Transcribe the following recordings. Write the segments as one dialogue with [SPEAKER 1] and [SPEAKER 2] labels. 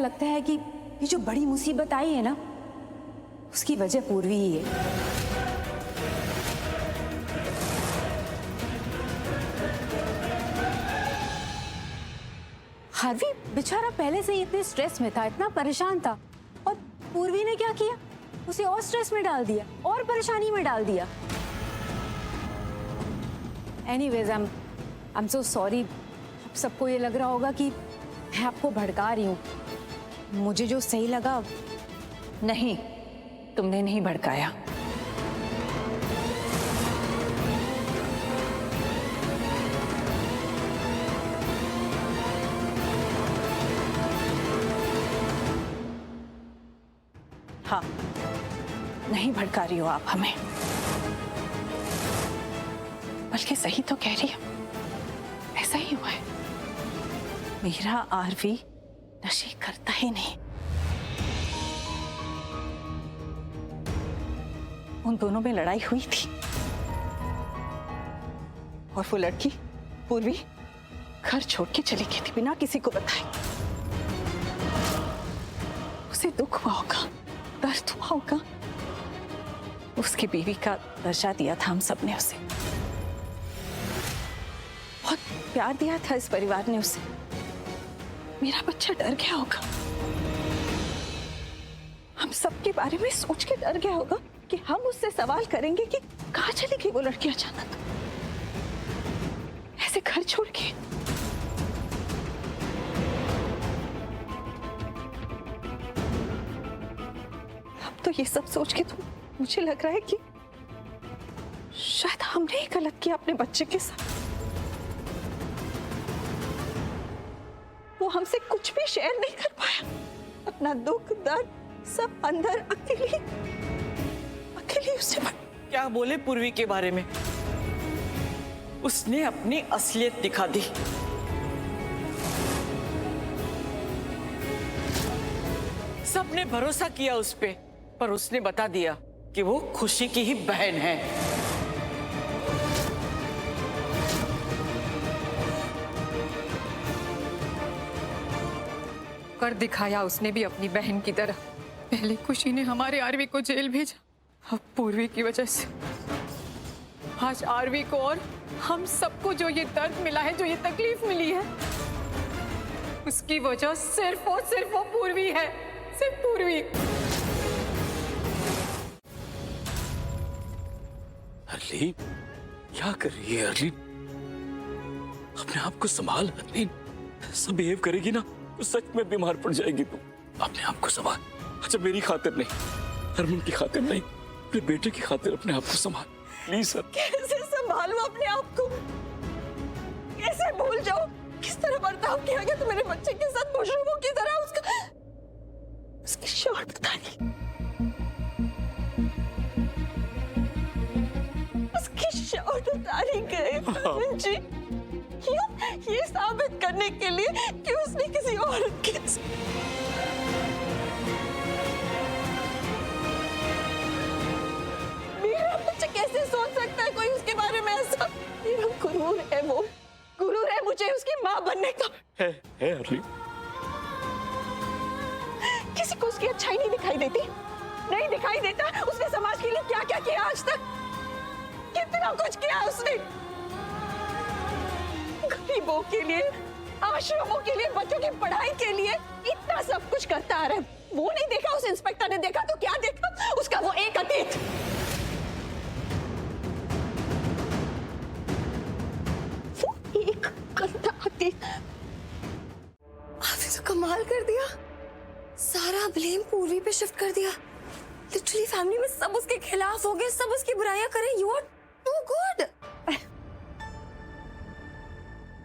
[SPEAKER 1] लगता है कि ये जो बड़ी मुसीबत आई है ना, उसकी वजह पूर्वी ही है। हार्वी बेचारा पहले से ही इतने स्ट्रेस में था, इतना परेशान था, और पूर्वी ने क्या किया, उसे और स्ट्रेस में डाल दिया, और परेशानी में डाल दिया। Anyways I am so sorry. अब सबको ये लग रहा होगा कि मैं आपको भड़का रही हूँ। मुझे जो सही लगा।
[SPEAKER 2] नहीं, तुमने नहीं भड़काया। हाँ, नहीं भड़का रही हो आप हमें, बल्कि सही तो कह रही हो। ऐसा ही हुआ है। मेरा आरवी नशे करता ही नहीं। उन दोनों में लड़ाई हुई थी और वो लड़की पूर्वी घर छोड़ के चली गई थी बिना किसी को बताए। उसे दुख हुआ होगा, दर्द हुआ होगा। उसकी बीवी का दर्जा दिया था हम सबने उसे, बहुत प्यार दिया था इस परिवार ने उसे। मेरा बच्चा डर गया होगा, हम सबके बारे में सोच के डर गया होगा कि हम उससे सवाल करेंगे कि कहाँ चली गई वो लड़की अचानक ऐसे घर छोड़ के। अब तो ये सब सोच के तो मुझे लग रहा है कि शायद हमने ही गलत किया अपने बच्चे के साथ। वो हमसे कुछ भी शेयर नहीं कर पाया, अपना दुख दर्द सब अंदर अकेली उसने।
[SPEAKER 3] क्या बोले पूर्वी के बारे में? उसने अपनी असलियत दिखा दी। सबने भरोसा किया उस पे, पर उसने बता दिया कि वो खुशी की ही बहन है।
[SPEAKER 4] कर दिखाया उसने भी अपनी बहन की तरह। पहले खुशी ने हमारे आरवी को जेल भेजा, अब पूर्वी की वजह से आज आरवी को और हम सबको जो ये दर्द मिला है, जो ये तकलीफ मिली है, उसकी वजह सिर्फ और सिर्फ वो पूर्वी है, सिर्फ पूर्वी।
[SPEAKER 5] हरलीन, क्या कर रही है हरलीन? अपने आप को संभाल हरलीन। ऐसा बिहेव करेगी ना तो सच में बीमार पड़ जाएगी तू। अपने आप को संभाल। अच्छा, मेरी खातिर नहीं, हरमन की खातिर नहीं, अपने बेटे की खातिर अपने आप को संभाल प्लीज सर।
[SPEAKER 2] कैसे संभालूं अपने आप को? कैसे भूल जाऊं? किस तरह बर्ताव किया गया तो मेरे बच्चे के साथ मुजरिमों की तरह उसकी शॉट उतारी, उसकी शॉट उतारी गई जी, ये साबित करने के लिए कि उसने किसी औरत के कैसे सोच सकता है कोई उसके बारे में ऐसा? मेरा गुरूर है, वो गुरूर है मुझे उसकी माँ बनने का।
[SPEAKER 5] है हरलीन।
[SPEAKER 2] किसी को उसकी अच्छाई नहीं दिखाई देती? नहीं दिखाई देता? उसने समाज के लिए क्या क्या किया आज तक? कितना कुछ किया उसने, गरीबों के लिए, आश्रमों के लिए, बच्चों की पढ़ाई के लिए इतना सब कुछ करता आ रहा है। वो नहीं देखा? उस इंस्पेक्टर ने देखा तो क्या देखा? उसका वो एक अतीत, एक गंदा अतीत।
[SPEAKER 6] आपने तो कमाल कर दिया, सारा ब्लेम पूर्वी पे शिफ्ट कर दिया। लिटरली फैमिली में सब उसके खिलाफ हो गए, सब उसकी बुराइयां करें। You are too good.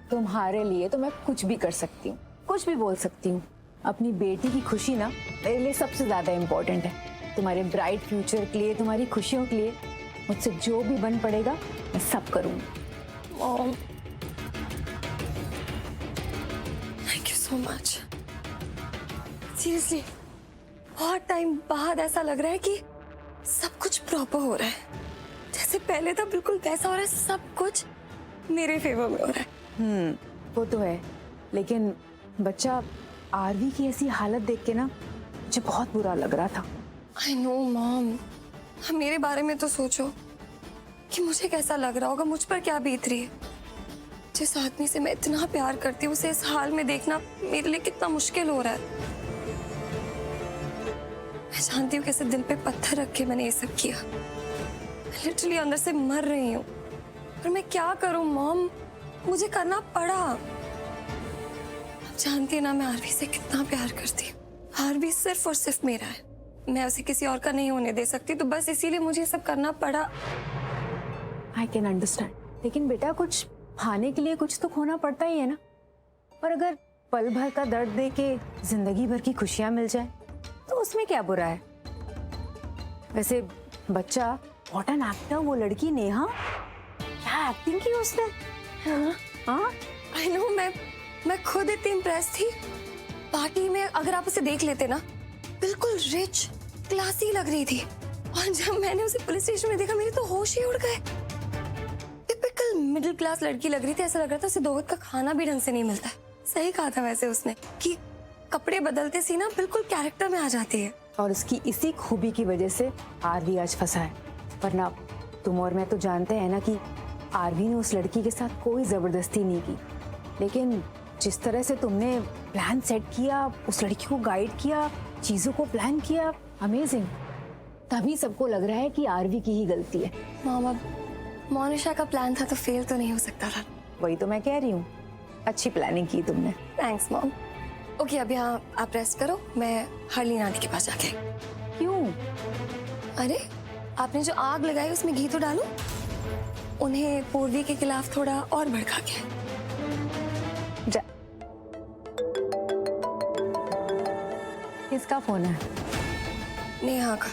[SPEAKER 1] तुम्हारे लिए तो मैं कुछ भी कर सकती हूँ, कुछ भी बोल सकती हूँ। अपनी बेटी की खुशी ना मेरे लिए सबसे ज्यादा इम्पोर्टेंट है। तुम्हारे ब्राइट फ्यूचर के लिए, तुम्हारी खुशियों के लिए मुझसे जो भी बन पड़ेगा मैं सब करूँगी।
[SPEAKER 6] Mom, thank you so much. Seriously बहुत टाइम बाद ऐसा लग रहा है कि सब कुछ प्रॉपर हो रहा है। जैसे पहले था बिल्कुल वैसा हो रहा है, सब कुछ मेरे फेवर में हो रहा है।
[SPEAKER 1] वो तो है, लेकिन बच्चा आरवी की ऐसी हालत देख के ना मुझे बहुत बुरा लग रहा था।
[SPEAKER 6] आई नो मॉम, मेरे बारे में तो सोचो कि मुझे कैसा लग रहा होगा, मुझ पर क्या बीत रही है। जिस आदमी से मैं इतना प्यार करती हूँ उसे इस हाल में देखना मेरे लिए कितना मुश्किल हो रहा है। मैं जानती हूँ कैसे दिल पे पत्थर रख के मैंने ये सब किया। मैं लिटरली अंदर से मर रही हूँ, पर मैं क्या करूँ मॉम, मुझे करना पड़ा। आप जानती है ना मैं आरवी से कितना प्यार करती हूँ। आरवी सिर्फ और सिर्फ मेरा है, मैं उसे किसी और का नहीं होने दे सकती, तो बस इसीलिए मुझे ये सब करना पड़ा।
[SPEAKER 1] आई कैन अंडरस्टैंड, लेकिन बेटा कुछ पाने के लिए कुछ तो खोना पड़ता ही है ना। और अगर पल भर का दर्द दे के जिंदगी भर की खुशियां मिल जाए तो उसमें क्या बुरा है। वैसे बच्चा व्हाट एन एक्टर, वो लड़की नेहा, क्या एक्टिंग की उसने, है ना? हाँ
[SPEAKER 6] आई नो, मैं खुद इतनी इम्प्रेस थी। पार्टी में अगर आप उसे देख लेते ना, बिल्कुल रिच क्लासी लग रही थी, और जब मैंने उसे पुलिस स्टेशन में देखा मेरे तो होश ही उड़ गए। टिपिकल मिडिल क्लास लड़की लग रही थी, ऐसा लग रहा था उसे 2 वक्त का खाना भी ढंग से नहीं मिलता है। सही कहा था वैसे उसने कि कपड़े बदलते सी ना बिल्कुल कैरेक्टर में आ जाती है।
[SPEAKER 1] और उसकी इसी खूबी की वजह से आरवी आज फंसा है, वरना तुम और मैं तो जानते हैं ना कि आरवी ने उस लड़की के साथ कोई जबरदस्ती नहीं की। लेकिन जिस तरह से तुमने प्लान सेट किया, उस लड़की को गाइड किया, चीजों को प्लान किया, अमेजिंग। तभी सबको लग रहा है कि आरवी की ही गलती है।
[SPEAKER 6] मामा, मोनिशा का प्लान था तो फेल तो नहीं हो सकता था।
[SPEAKER 1] वही तो मैं कह रही हूँ, अच्छी प्लानिंग की तुमने।
[SPEAKER 6] Thanks mom. ओके, अब यहाँ आप रेस्ट करो, मैं हरलीन आंटी के पास जाके।
[SPEAKER 1] क्यों?
[SPEAKER 6] अरे आपने जो आग लगाई उसमें घी तो डालो, उन्हें पूर्वी के खिलाफ थोड़ा और भड़का के।
[SPEAKER 1] जा। किसका फोन है?
[SPEAKER 6] नेहा का।